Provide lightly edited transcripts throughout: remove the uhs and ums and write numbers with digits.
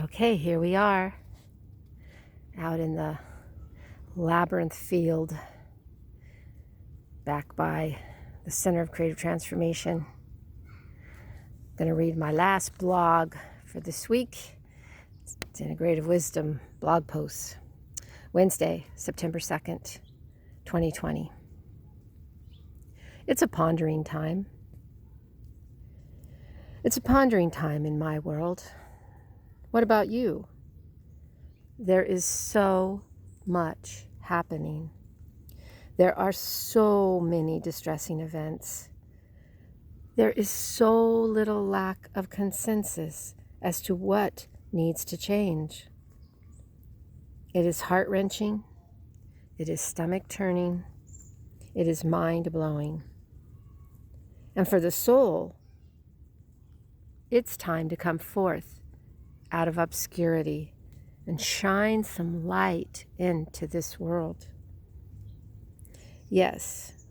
Okay, here we are out in the labyrinth field back by the Center of Creative Transformation. I'm going to read my last blog for this week. It's Integrative Wisdom blog post, Wednesday, September 2nd, 2020. It's a pondering time. It's a pondering time in my world. What about you? There is so much happening. There are so many distressing events. There is so little lack of consensus as to what needs to change. It is heart-wrenching. It is stomach-turning. It is mind-blowing. And for the soul, it's time to come forth out of obscurity and shine some light into this world. Yes,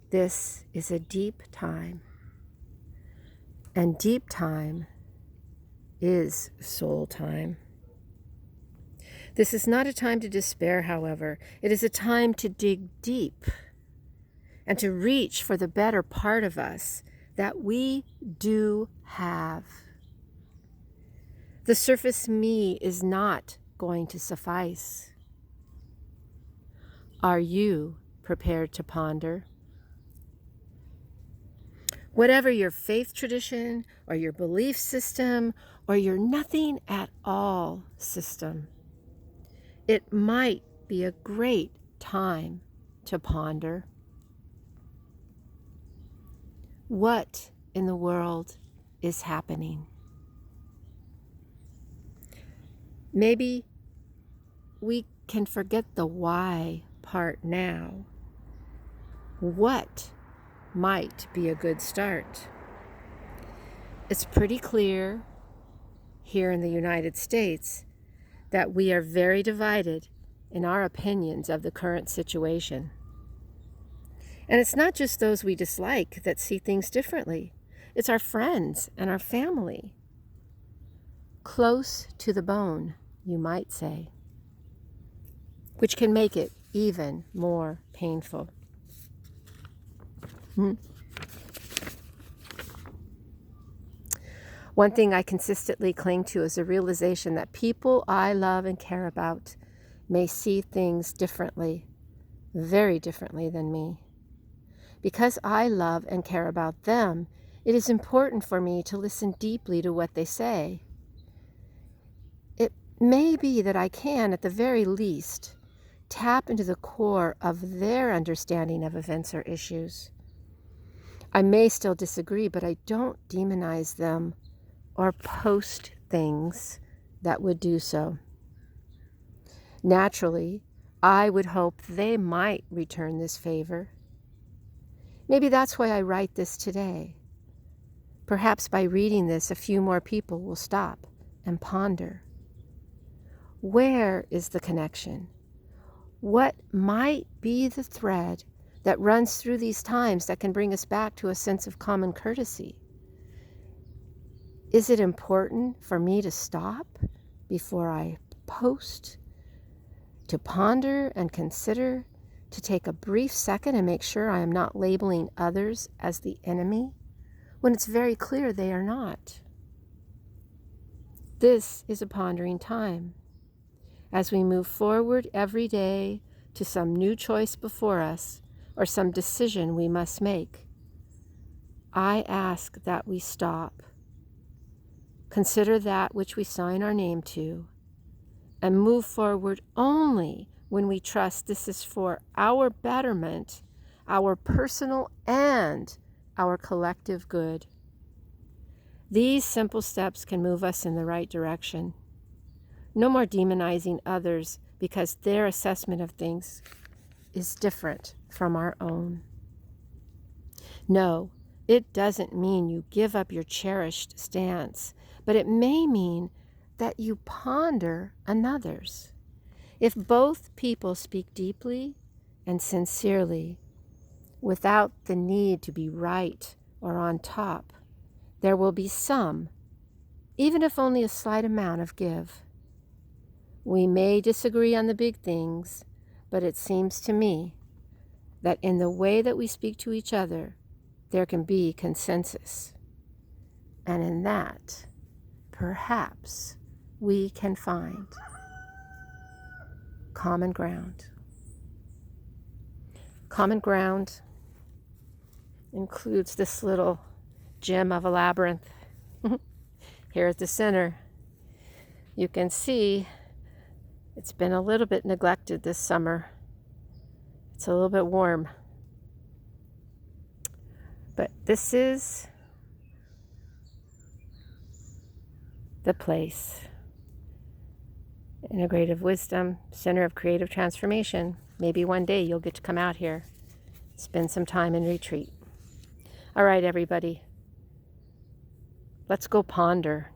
this is a deep time. And deep time is soul time. This is not a time to despair, however. It is a time to dig deep and to reach for the better part of us that we do have. The surface me is not going to suffice. Are you prepared to ponder? Whatever your faith tradition or your belief system or your nothing at all system, it might be a great time to ponder. What in the world is happening? Maybe we can forget the why part now. What might be a good start? It's pretty clear here in the United States that we are very divided in our opinions of the current situation. And it's not just those we dislike that see things differently. It's our friends and our family. Close to the bone, you might say, which can make it even more painful. One thing I consistently cling to is the realization that people I love and care about may see things differently, very differently than me. Because I love and care about them, it is important for me to listen deeply to what they say. It may be that I can, at the very least, tap into the core of their understanding of events or issues. I may still disagree, but I don't demonize them or post things that would do so. Naturally, I would hope they might return this favor. Maybe that's why I write this today. Perhaps by reading this, a few more people will stop and ponder. Where is the connection? What might be the thread that runs through these times that can bring us back to a sense of common courtesy? Is it important for me to stop before I post, to ponder and consider, to take a brief second and make sure I am not labeling others as the enemy when it's very clear they are not? This is a pondering time. As we move forward every day to some new choice before us or some decision we must make, I ask that we stop, consider that which we sign our name to, and move forward only when we trust this is for our betterment, our personal and our collective good. These simple steps can move us in the right direction. No more demonizing others because their assessment of things is different from our own. No, it doesn't mean you give up your cherished stance, but it may mean that you ponder another's. If both people speak deeply and sincerely, without the need to be right or on top, there will be some even if only a slight amount of give. We may disagree on the big things, but it seems to me that in the way that we speak to each other, there can be consensus. And in that, perhaps we can find common ground. Common ground includes this little gem of a labyrinth. Here at the center, you can see it's been a little bit neglected this summer. It's a little bit warm. But this is the place. Integrative Wisdom, Center of Creative Transformation. Maybe one day you'll get to come out here, spend some time in retreat. All right, everybody. Let's go ponder.